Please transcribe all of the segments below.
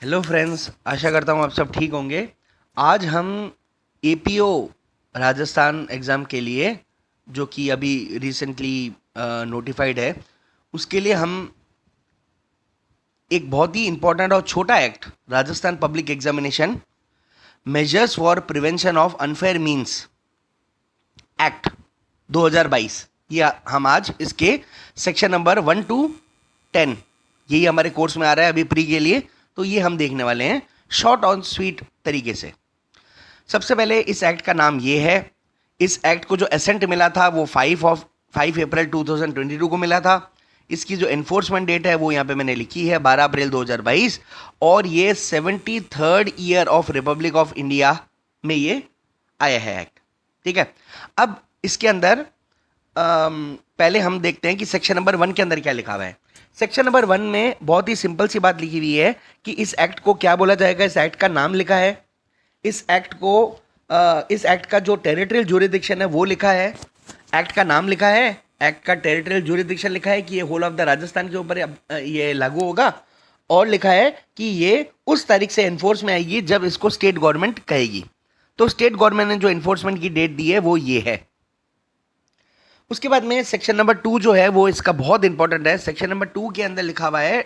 Hello friends, आशा करता हूँ आप सब ठीक होंगे। आज हम एपीओ राजस्थान एग्ज़ाम के लिए, जो कि अभी रिसेंटली नोटिफाइड है, उसके लिए हम एक बहुत ही इम्पोर्टेंट और छोटा act, Rajasthan public examination measures for prevention of unfair means act 2022, ये हम आज इसके सेक्शन नंबर 1 to 10, यही हमारे कोर्स में आ रहा है अभी प्री के लिए, तो ये हम देखने वाले हैं शॉर्ट और स्वीट तरीके से। सबसे पहले इस एक्ट का नाम ये है। इस एक्ट को जो एसेंट मिला था वो 5 अप्रैल 2022 को मिला था। इसकी जो एनफोर्समेंट डेट है वो यहाँ पे मैंने लिखी है 12 अप्रैल 2022, और ये 73rd year of Republic of India में ये आया है एक्ट। ठीक है, अब इसके अंदर पहले हम देखते हैं कि सेक्शन नंबर 1 के अंदर क्या लिखा हुआ है। सेक्शन नंबर 1 में बहुत ही सिंपल सी बात लिखी हुई है कि इस एक्ट को क्या बोला जाएगा। इस एक्ट का नाम लिखा है, इस एक्ट को इस एक्ट का जो टेरिटोरियल ज्यूरिडिक्शन है वो लिखा है, एक्ट का नाम लिखा है, एक्ट का टेरिटोरियल ज्यूरिडिक्शन लिखा है कि ये होल ऑफ द राजस्थान के ऊपर ये लागू होगा, और लिखा है कि ये उस तारीख से एनफोर्स में आएगी जब इसको स्टेट गवर्नमेंट कहेगी। तो स्टेट गवर्नमेंट ने जो एनफोर्समेंट की डेट दी है वो ये है। उसके बाद में सेक्शन नंबर 2 जो है वो इसका बहुत इंपॉर्टेंट है। सेक्शन नंबर 2 के अंदर लिखा हुआ है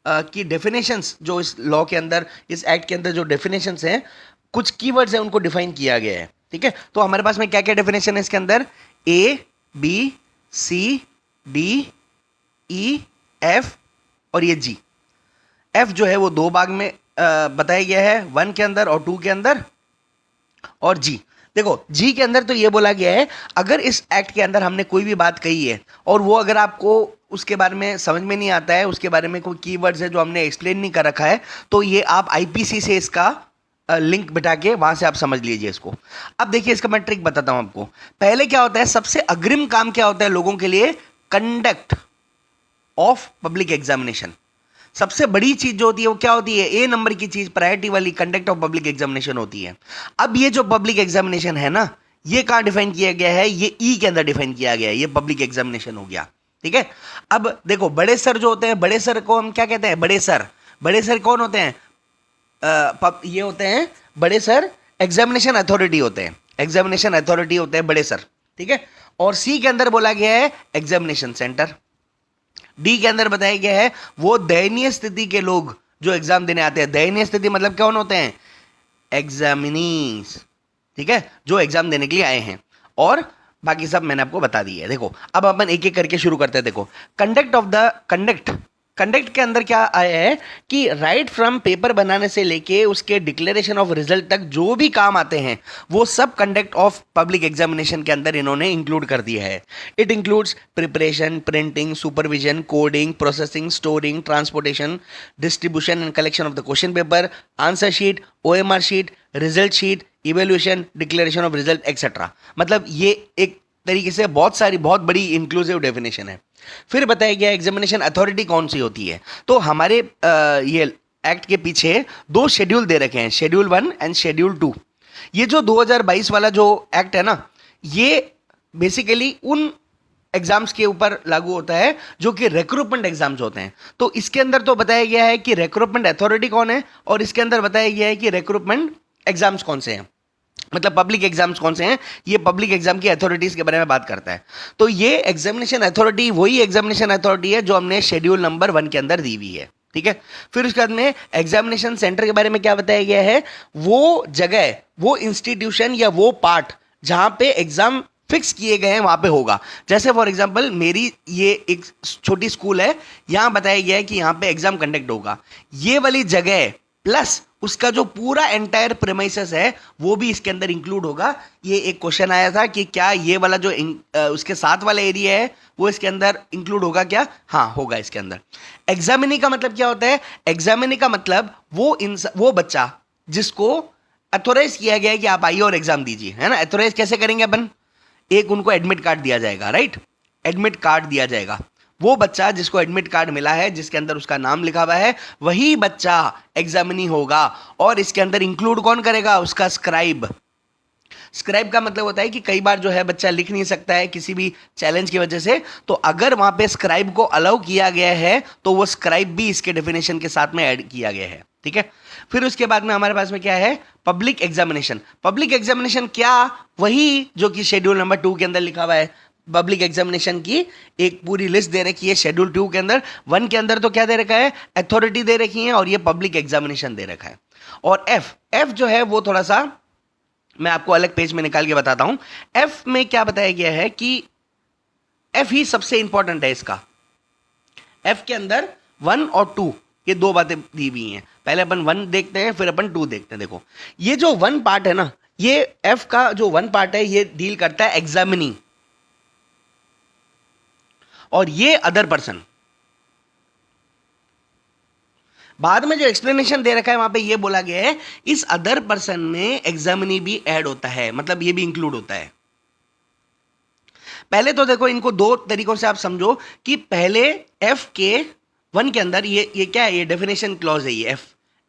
कि डेफिनेशंस, जो इस लॉ के अंदर, इस एक्ट के अंदर जो डेफिनेशंस हैं, कुछ कीवर्ड्स हैं, उनको डिफाइन किया गया है। ठीक है, तो हमारे पास में क्या क्या डेफिनेशन है इसके अंदर? ए, बी, सी, डी, ई, एफ और ये जी। एफ जो है वो दो भाग में बताया गया है, 1 के अंदर और 2 के अंदर। और जी, देखो जी के अंदर तो ये बोला गया है, अगर इस एक्ट के अंदर हमने कोई भी बात कही है और वो अगर आपको उसके बारे में समझ में नहीं आता है, उसके बारे में कोई कीवर्ड्स है जो हमने एक्सप्लेन नहीं कर रखा है, तो ये आप आईपीसी से इसका लिंक बिठा के वहां से आप समझ लीजिए इसको। अब देखिए, इसका मैं ट्रिक बताता हूं आपको। पहले क्या होता है, सबसे अग्रिम काम क्या होता है लोगों के लिए? Conduct of public examination. सबसे बड़ी चीज जो होती है वो क्या होती है? ए नंबर की चीज, प्रायोरिटी वाली, कंडक्ट ऑफ पब्लिक एग्जामिनेशन होती है। अब ये जो पब्लिक एग्जामिनेशन है ना, ये कहां डिफाइन किया गया है? ये ई के अंदर डिफाइन किया गया है। ये पब्लिक एग्जामिनेशन हो गया। ठीक है, अब देखो, बड़े सर जो होते हैं, बड़े सर को हम क्या कहते हैं? बड़े सर। बड़े सर कौन होते हैं? ये होते हैं बड़े सर, एग्जामिनेशन अथॉरिटी होते हैं। एग्जामिनेशन अथॉरिटी होते हैं बड़े सर। ठीक है, और सी के अंदर बोला गया है एग्जामिनेशन सेंटर। डी के अंदर बताया गया है वो दयनीय स्थिति के लोग जो एग्जाम देने आते हैं। दयनीय स्थिति मतलब कौन होते हैं? एग्जामिनीज। ठीक है, जो एग्जाम देने के लिए आए हैं। और बाकी सब मैंने आपको बता दी है। देखो, अब अपन एक एक करके शुरू करते हैं। देखो, कंडक्ट के अंदर क्या आया है कि राइट फ्रॉम पेपर बनाने से लेके उसके डिक्लेरेशन ऑफ रिजल्ट तक जो भी काम आते हैं वो सब कंडक्ट ऑफ पब्लिक एग्जामिनेशन के अंदर इन्होंने इंक्लूड कर दिया है। It includes preparation, printing, supervision, coding, processing, storing, transportation, distribution and collection of the question paper, answer sheet, OMR sheet, result sheet, evaluation, declaration of result etcetera. मतलब ये एक तरीके से बहुत बड़ी इंक्लूसिव डेफिनेशन है। फिर बताया गया एग्जामिनेशन अथॉरिटी कौन सी होती है। तो हमारे ये एक्ट के पीछे दो शेड्यूल दे रखे हैं, शेड्यूल 1 एंड शेड्यूल 2। ये जो 2022 वाला जो एक्ट है ना, ये बेसिकली उन एग्जाम्स के ऊपर लागू होता है जो कि रिक्रूटमेंट एग्जाम्स होते हैं। तो इसके अंदर तो बताया गया है कि रिक्रूटमेंट अथॉरिटी कौन है, और इसके अंदर बताया गया है कि रिक्रूटमेंट एग्जाम्स कौन से हैं, मतलब पब्लिक एग्जाम्स कौन से हैं। ये पब्लिक एग्जाम की अथॉरिटीज के बारे में बात करता है। तो ये एग्जामिनेशन अथॉरिटी वही एग्जामिनेशन अथॉरिटी है जो हमने शेड्यूल नंबर 1 के अंदर दी हुई है। ठीक है, फिर उसके बाद में एग्जामिनेशन सेंटर के बारे में क्या बताया गया है? वो जगह, वो इंस्टीट्यूशन या वो पार्ट जहां पे एग्जाम फिक्स किए गए हैं वहां पे होगा। जैसे फॉर एग्जांपल मेरी ये एक छोटी स्कूल है, यहां बताया गया है कि यहां पे एग्जाम कंडक्ट होगा। ये वाली जगह प्लस उसका जो पूरा एंटायर प्रेमाइसेस है वो भी इसके अंदर इंक्लूड होगा। ये एक क्वेश्चन आया था कि क्या ये वाला जो उसके साथ वाला एरिया है वो इसके अंदर इंक्लूड होगा क्या? हाँ, होगा इसके अंदर। एग्जामिनी का मतलब क्या होता है? एग्जामिनी का मतलब वो बच्चा जिसको अथोराइज किया गया है कि आप आइए और एग्जाम दीजिए, है ना। अथोराइज कैसे करेंगे अपन? एक उनको एडमिट कार्ड दिया जाएगा, राइट। एडमिट कार्ड दिया जाएगा। वो बच्चा जिसको एडमिट कार्ड मिला है, जिसके अंदर उसका नाम लिखा हुआ है, वही बच्चा एग्जामिनी होगा। और इसके अंदर इंक्लूड कौन करेगा? उसका स्क्राइब। स्क्राइब का मतलब होता है कि कई बार जो है बच्चा लिख नहीं सकता है किसी भी चैलेंज की वजह से, तो अगर वहां पे स्क्राइब को अलाउ किया गया है तो वो स्क्राइब भी इसके डेफिनेशन के साथ में ऐड किया गया है, ठीक है। फिर उसके बाद में हमारे पास में क्या है, पब्लिक एग्जामिनेशन। पब्लिक एग्जामिनेशन क्या, वही जो कि शेड्यूल नंबर 2 के अंदर लिखा हुआ है। पब्लिक एग्जामिनेशन की एक पूरी लिस्ट दे रखी है शेड्यूल 2 के अंदर। 1 के अंदर तो क्या दे रखा है, अथॉरिटी दे रखी है, और ये पब्लिक एग्जामिनेशन दे रखा है। और एफ जो है वो थोड़ा सा मैं आपको अलग पेज में निकाल के बताता हूं। एफ में क्या बताया गया है कि एफ ही सबसे इंपॉर्टेंट है इसका। एफ के अंदर 1 और 2 ये दो बातें दी हुई हैं। पहले अपन 1 देखते हैं, फिर अपन 2 देखते हैं। देखो ये जो 1 पार्ट है ना, ये एफ का जो 1 पार्ट है ये डील करता है एग्जामिनी, और ये अदर पर्सन। बाद में जो एक्सप्लेनेशन दे रखा है वहां पे ये बोला गया है इस अदर पर्सन में एग्जामिनी भी ऐड होता है, मतलब ये भी इंक्लूड होता है। पहले तो देखो इनको दो तरीकों से आप समझो कि पहले एफ के 1 के अंदर ये क्या है, ये डेफिनेशन क्लॉज है, ये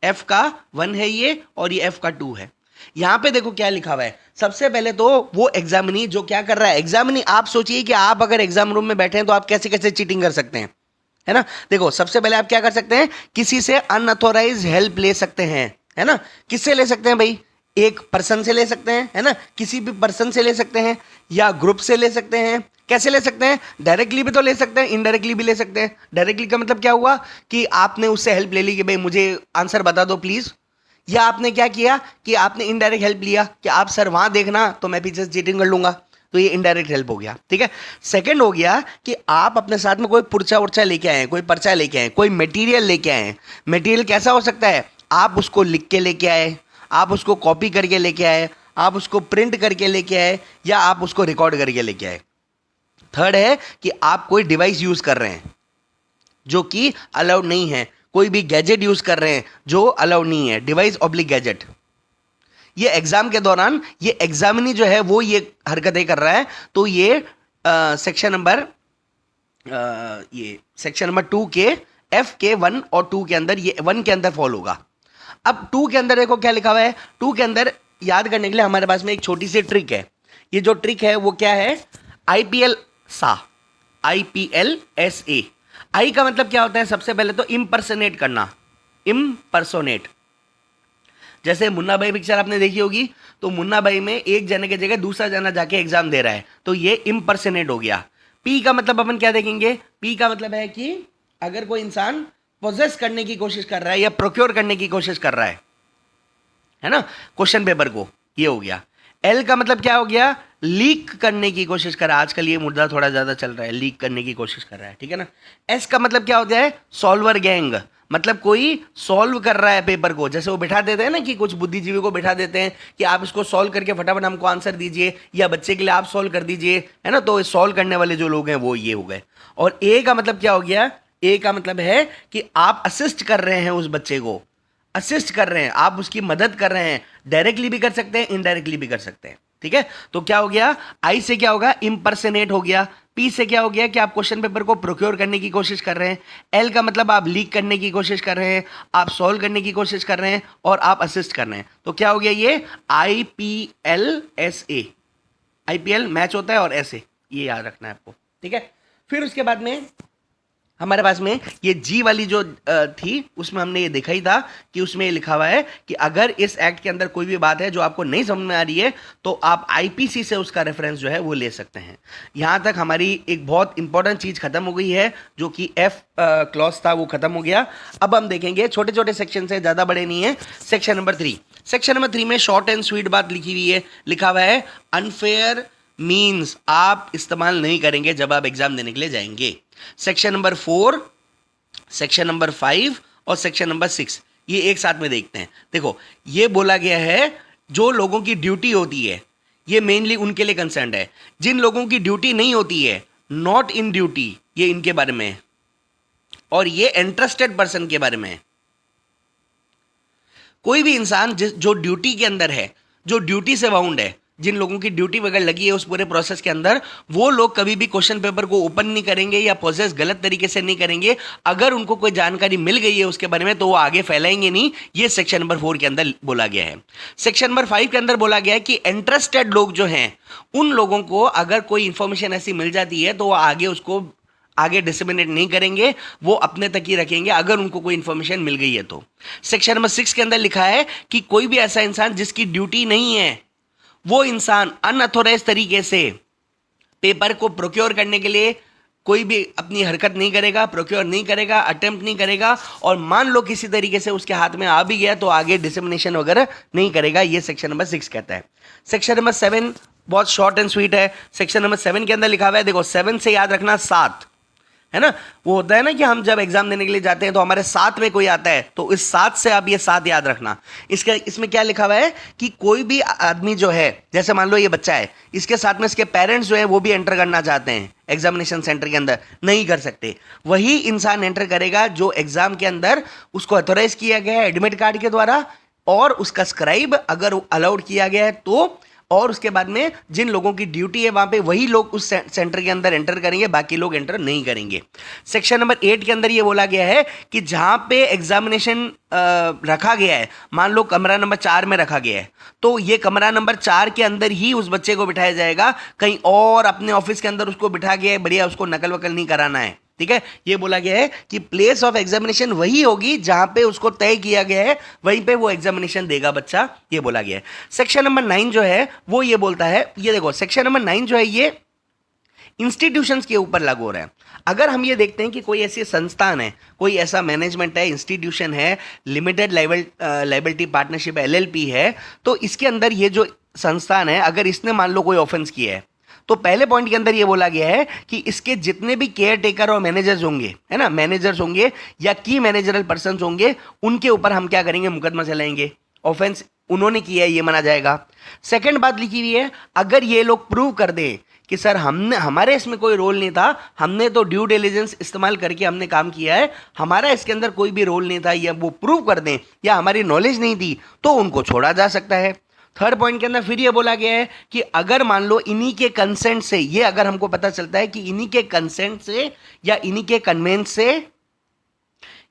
एफ का 1 है ये, और ये एफ का 2 है। यहां पे देखो क्या लिखा हुआ है। सबसे पहले तो वो एग्जामिनी जो क्या कर रहा है, एग्जामिनी आप सोचिए कि आप अगर एग्जाम रूम में बैठे हैं तो आप कैसे कैसे चीटिंग कर सकते हैं, है ना। देखो सबसे पहले आप क्या कर सकते हैं, किसी से अनऑथोराइज हेल्प ले सकते हैं, है ना। किससे ले सकते हैं भाई, एक पर्सन से ले सकते हैं, है ना, किसी भी पर्सन से ले सकते हैं, या ग्रुप से ले सकते हैं। कैसे ले सकते हैं, डायरेक्टली भी तो ले सकते हैं, इनडायरेक्टली भी ले सकते हैं। डायरेक्टली का मतलब क्या हुआ कि आपने उससे हेल्प ले ली कि भाई मुझे आंसर बता दो प्लीज, या आपने क्या किया कि आपने इनडायरेक्ट हेल्प लिया कि आप सर वहां देखना तो मैं पीछे से चीटिंग कर लूंगा, तो ये इनडायरेक्ट हेल्प हो गया, ठीक है। सेकंड हो गया कि आप अपने साथ में कोई पुर्चा उर्चा लेके आए, कोई पर्चा लेके आए, कोई मटेरियल लेके आए। मटेरियल कैसा हो सकता है, आप उसको लिख के लेके आए, आप उसको कॉपी करके लेके आए, आप उसको प्रिंट करके लेके आए, या आप उसको रिकॉर्ड करके लेके आए। थर्ड है कि आप कोई डिवाइस यूज कर रहे हैं जो कि अलाउड नहीं है, कोई भी गैजेट यूज कर रहे हैं जो अलाउड नहीं है, डिवाइस ऑब्लिक गैजेट। ये एग्जाम के दौरान ये एग्जामिनी जो है वो ये हरकतें कर रहा है, तो ये सेक्शन नंबर 2 के एफ के 1 और 2 के अंदर, ये 1 के अंदर फॉल होगा। अब 2 के अंदर देखो क्या लिखा हुआ है। 2 के अंदर याद करने के लिए हमारे पास में एक छोटी सी ट्रिक है। ये जो ट्रिक है वो क्या है, IPL सा, IPLSA। आई का मतलब क्या होता है, सबसे पहले तो इम्पर्सोनेट करना, इम्पर्सोनेट। जैसे मुन्ना भाई पिक्चर आपने देखी होगी, तो मुन्ना भाई में एक जने की जगह दूसरा जना जाके एग्जाम दे रहा है, तो ये इम्पर्सोनेट हो गया। पी का मतलब अपन क्या देखेंगे, पी का मतलब है कि अगर कोई इंसान पोजेस करने की कोशिश कर रहा है या प्रोक्योर करने की कोशिश कर रहा है ना, क्वेश्चन पेपर को, ये हो गया। एल का मतलब क्या हो गया, लीक करने की कोशिश कर रहा है। आजकल ये मुद्दा थोड़ा ज्यादा चल रहा है, लीक करने की कोशिश कर रहा है, ठीक है ना। एस का मतलब क्या होता है, सॉल्वर गैंग, मतलब कोई सॉल्व कर रहा है पेपर को। जैसे वो बिठा देते हैं ना कि कुछ बुद्धिजीवी को बिठा देते हैं कि आप इसको सॉल्व करके फटाफट हमको आंसर दीजिए, या बच्चे के लिए आप सॉल्व कर दीजिए, है ना। तो सॉल्व करने वाले जो लोग हैं वो ये हो गए। और ए का मतलब क्या हो गया, ए का मतलब है कि आप असिस्ट कर रहे हैं उस बच्चे को, असिस्ट कर रहे हैं, आप उसकी मदद कर रहे हैं। डायरेक्टली भी कर सकते हैं, इनडायरेक्टली भी कर सकते हैं, ठीक है। तो क्या हो गया, आई से क्या होगा, इम्पर्सनेट हो गया। पी से क्या हो गया कि आप क्वेश्चन पेपर को प्रोक्योर करने की कोशिश कर रहे हैं। एल का मतलब आप लीक करने की कोशिश कर रहे हैं, आप सॉल्व करने की कोशिश कर रहे हैं, और आप असिस्ट कर रहे हैं। तो क्या हो गया ये IPLSA। IPL मैच होता है और ऐसे, ये याद रखना है आपको, ठीक है। फिर उसके बाद में हमारे पास में ये जी वाली जो थी, उसमें हमने ये देखा ही था कि उसमें ये लिखा हुआ है कि अगर इस एक्ट के अंदर कोई भी बात है जो आपको नहीं समझ में आ रही है, तो आप IPC से उसका रेफरेंस जो है वो ले सकते हैं। यहां तक हमारी एक बहुत इंपॉर्टेंट चीज खत्म हो गई है, जो कि एफ क्लॉज था वो खत्म हो गया। अब हम देखेंगे छोटे छोटे सेक्शन से, ज्यादा बड़े नहीं है। सेक्शन नंबर 3, सेक्शन नंबर 3 में शॉर्ट एंड स्वीट बात लिखी हुई है, लिखा हुआ है अनफेयर मीन्स आप इस्तेमाल नहीं करेंगे जब आप एग्जाम देने के लिए जाएंगे। सेक्शन नंबर 4, सेक्शन नंबर 5 और सेक्शन नंबर 6 ये एक साथ में देखते हैं। देखो ये बोला गया है जो लोगों की ड्यूटी होती है, ये मेनली उनके लिए कंसर्न्ड है। जिन लोगों की ड्यूटी नहीं होती है, नॉट इन ड्यूटी, ये इनके बारे में है, और ये इंटरेस्टेड पर्सन के बारे में है। कोई भी इंसान जो ड्यूटी के अंदर है, जो ड्यूटी से बाउंड है, जिन लोगों की ड्यूटी वगैरह लगी है उस पूरे प्रोसेस के अंदर, वो लोग कभी भी क्वेश्चन पेपर को ओपन नहीं करेंगे या प्रोसेस गलत तरीके से नहीं करेंगे। अगर उनको कोई जानकारी मिल गई है उसके बारे में तो वो आगे फैलाएंगे नहीं। ये सेक्शन नंबर 4 के अंदर बोला गया है। सेक्शन नंबर 5 के अंदर बोला गया है कि इंटरेस्टेड लोग जो हैं उन लोगों को अगर कोई इंफॉर्मेशन ऐसी मिल जाती है तो वो आगे उसको आगे डिसेमिनेट नहीं करेंगे, वो अपने तक ही रखेंगे अगर उनको कोई इंफॉर्मेशन मिल गई है तो। सेक्शन नंबर 6 के अंदर लिखा है कि कोई भी ऐसा इंसान जिसकी ड्यूटी नहीं है वो इंसान अनऑथोराइज तरीके से पेपर को प्रोक्योर करने के लिए कोई भी अपनी हरकत नहीं करेगा, प्रोक्योर नहीं करेगा, अटेम्प्ट नहीं करेगा, और मान लो किसी तरीके से उसके हाथ में आ भी गया तो आगे डिसेमिनेशन वगैरह नहीं करेगा। ये सेक्शन नंबर 6 कहता है। सेक्शन नंबर 7 बहुत शॉर्ट एंड स्वीट है। सेक्शन नंबर 7 के अंदर लिखा हुआ है, देखो 7 से याद रखना 7 है ना। वो होता है ना कि हम जब एग्जाम देने के लिए जाते हैं तो हमारे साथ में कोई आता है, तो इस 7 से आप ये 7 याद रखना। इसमें क्या लिखा हुआ है कि कोई भी आदमी जो है, जैसे मान लो ये बच्चा है, इसके साथ में इसके पेरेंट्स जो है वो भी एंटर करना चाहते हैं एग्जामिनेशन सेंटर के अंदर, नहीं कर सकते। वही इंसान एंटर करेगा जो एग्जाम के अंदर उसको ऑथोराइज किया गया है एडमिट कार्ड के द्वारा, और उसका स्क्राइब अगर अलाउड किया गया है तो, और उसके बाद में जिन लोगों की ड्यूटी है वहां पे वही लोग उस सेंटर के अंदर एंटर करेंगे, बाकी लोग एंटर नहीं करेंगे। सेक्शन नंबर 8 के अंदर ये बोला गया है कि जहां पे एग्जामिनेशन रखा गया है, मान लो कमरा नंबर 4 में रखा गया है, तो ये कमरा नंबर 4 के अंदर ही उस बच्चे को बिठाया जाएगा, कहीं और अपने ऑफिस के अंदर उसको बिठा गया है बढ़िया उसको नकल वकल नहीं कराना है। ठीक है, ये बोला गया है कि प्लेस ऑफ एग्जामिनेशन वही होगी जहां पे उसको तय किया गया है, वहीं पे वो एग्जामिनेशन देगा बच्चा, ये बोला गया है। सेक्शन नंबर 9 जो है वो ये बोलता है, ये देखो सेक्शन नंबर 9 जो है ये इंस्टीट्यूशंस के ऊपर लागू हो रहा है। अगर हम ये देखते हैं कि कोई ऐसी संस्थान है, कोई ऐसा मैनेजमेंट है, इंस्टीट्यूशन है, लिमिटेड लायबिलिटी पार्टनरशिप एलएलपी है, तो इसके अंदर ये जो संस्थान है अगर इसने मान लो कोई ऑफेंस किया है तो पहले पॉइंट के अंदर ये बोला गया है कि इसके जितने भी केयर टेकर और मैनेजर्स होंगे, है ना, मैनेजर्स होंगे या की मैनेजरल पर्सन होंगे, उनके ऊपर हम क्या करेंगे, मुकदमा चलाएंगे। ऑफेंस उन्होंने किया है ये माना जाएगा। सेकंड बात लिखी हुई है, अगर ये लोग प्रूव कर दें कि सर हमारे इसमें कोई रोल नहीं था, हमने तो ड्यू डिलिजेंस इस्तेमाल करके हमने काम किया है, हमारा इसके अंदर कोई भी रोल नहीं था, या वो प्रूव कर दें या हमारी नॉलेज नहीं थी, तो उनको छोड़ा जा सकता है। थर्ड पॉइंट के अंदर फिर ये बोला गया है कि अगर मान लो इन्हीं के कंसेंट से, ये अगर हमको पता चलता है कि इन्हीं के कंसेंट से या इन्हीं के कन्वेंस से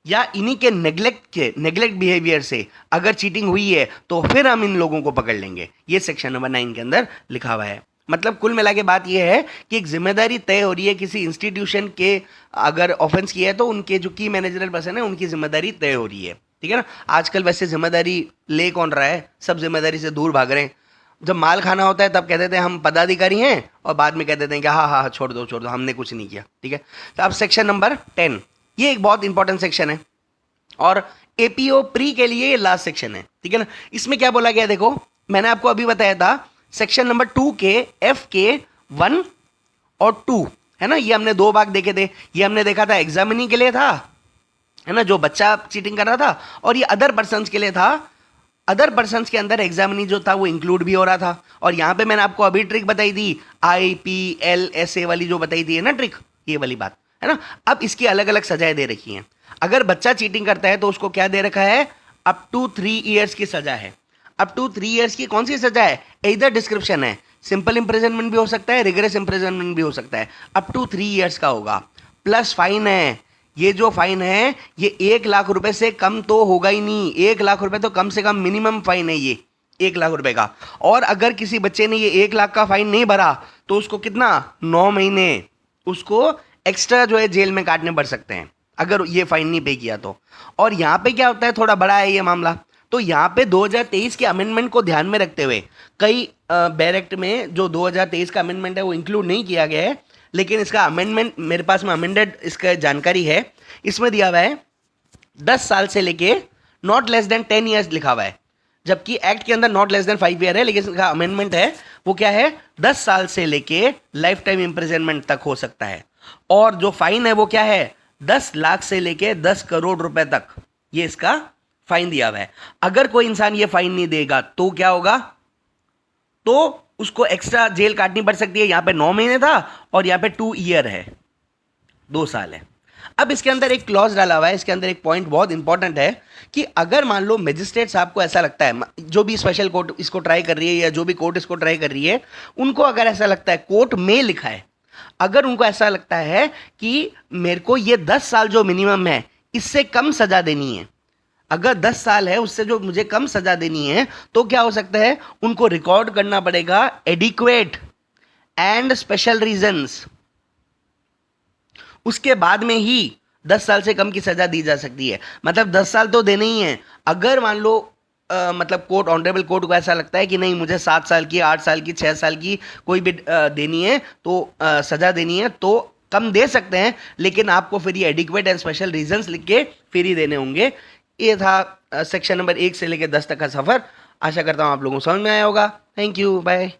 या इन्हीं के नेग्लेक्ट बिहेवियर से अगर चीटिंग हुई है तो फिर हम इन लोगों को पकड़ लेंगे। ये सेक्शन नंबर 9 के अंदर लिखा हुआ है। मतलब कुल मिला के बात यह है कि एक जिम्मेदारी तय हो रही है किसी इंस्टीट्यूशन के, अगर ऑफेंस किया है तो उनके जो की मैनेजरल पर्सन है उनकी जिम्मेदारी तय हो रही है। ठीक है ना। आजकल वैसे जिम्मेदारी ले कौन रहा है, सब जिम्मेदारी से दूर भाग रहे हैं। जब माल खाना होता है तब कह देते हैं हम पदाधिकारी हैं, और बाद में कह देते हैं कि हाँ हाँ छोड़ दो हमने कुछ नहीं किया। ठीक है। तो अब सेक्शन नंबर 10, ये एक बहुत इंपॉर्टेंट सेक्शन है और एपीओ प्री के लिए ये लास्ट सेक्शन है। ठीक है ना। इसमें क्या बोला गया, देखो मैंने आपको अभी बताया था सेक्शन नंबर 2 के एफ के 1 और 2 है ना, ये हमने 2 भाग देखे थे। ये हमने देखा था एग्जामिनी के लिए था, है ना, जो बच्चा चीटिंग कर रहा था, और ये अदर पर्सन्स के लिए था। अदर पर्सन्स के अंदर एग्जामिनी जो था वो इंक्लूड भी हो रहा था। और यहाँ पे मैंने आपको अभी ट्रिक बताई थी, IPLSA वाली जो बताई थी, है ना ट्रिक, ये वाली बात है ना। अब इसकी अलग अलग सजाएं दे रखी हैं। अगर बच्चा चीटिंग करता है तो उसको क्या दे रखा है, अप टू 3 ईयर्स की सजा है। अप टू 3 ईयर्स की कौन सी सजा है, इधर डिस्क्रिप्शन है, सिंपल इंप्रिजनमेंट भी हो सकता है, रिगरस इंप्रिजनमेंट भी हो सकता है। अप टू 3 ईयर्स का होगा, प्लस फाइन है। ये जो फाइन है ये 1 लाख रुपए से कम तो होगा ही नहीं, 1 लाख रुपए तो कम से कम मिनिमम फाइन है ये 1 लाख रुपए का। और अगर किसी बच्चे ने ये 1 लाख का फाइन नहीं भरा तो उसको कितना, 9 महीने उसको एक्स्ट्रा जो है जेल में काटने पड़ सकते हैं अगर ये फाइन नहीं पे किया तो। और यहाँ पे क्या होता है, थोड़ा बड़ा है ये मामला, तो यहाँ पे 2023 के अमेंडमेंट को ध्यान में रखते हुए कई बैरेक्ट में जो 2023 का अमेंडमेंट है वो इंक्लूड नहीं किया गया है, लेकिन इसका अमेंडमेंट मेरे पास में अमेंडेड इसका जानकारी है। इसमें दिया हुआ है 10 साल से लेके नॉट लेस देन 10 ईयर्स लिखा हुआ है, जबकि एक्ट के अंदर नॉट लेस देन 5 ईयर है, लेकिन इसका अमेंडमेंट है वो क्या है, 10 साल से लेके लाइफ टाइम इंप्रिजनमेंट तक हो सकता है। और जो फाइन है वो क्या है, 10 लाख से लेके 10 करोड़ रुपए तक ये इसका फाइन दिया हुआ है। अगर कोई इंसान ये फाइन नहीं देगा तो क्या होगा, तो उसको एक्स्ट्रा जेल काटनी पड़ सकती है। यहां पे 9 महीने था और यहां पे 2 ईयर है, 2 साल है। अब इसके अंदर एक क्लॉज डाला हुआ है, इसके अंदर एक पॉइंट बहुत इंपॉर्टेंट है कि अगर मान लो मजिस्ट्रेट साहब को ऐसा लगता है, जो भी स्पेशल कोर्ट इसको ट्राई कर रही है या जो भी कोर्ट इसको ट्राई कर रही है, उनको अगर ऐसा लगता है, कोर्ट में लिखा है, अगर उनको ऐसा लगता है कि मेरे को ये 10 साल जो मिनिमम है इससे कम सजा देनी है, अगर 10 साल है उससे जो मुझे कम सजा देनी है, तो क्या हो सकता है, उनको रिकॉर्ड करना पड़ेगा एडिक्वेट एंड स्पेशल रीजंस, उसके बाद में ही 10 साल से कम की सजा दी जा सकती है। मतलब 10 साल तो देने ही है। अगर मान लो मतलब कोर्ट, ऑनरेबल कोर्ट को ऐसा लगता है कि नहीं मुझे 7 साल की, 8 साल की, 6 साल की कोई भी देनी है, तो सजा देनी है, तो कम दे सकते हैं, लेकिन आपको फिर ये एडिक्वेट एंड स्पेशल रीजंस लिख के फिर ही देने होंगे। ये था सेक्शन नंबर 1 से लेकर 10 तक का सफ़र। आशा करता हूँ आप लोगों को समझ में आया होगा। Thank you, bye.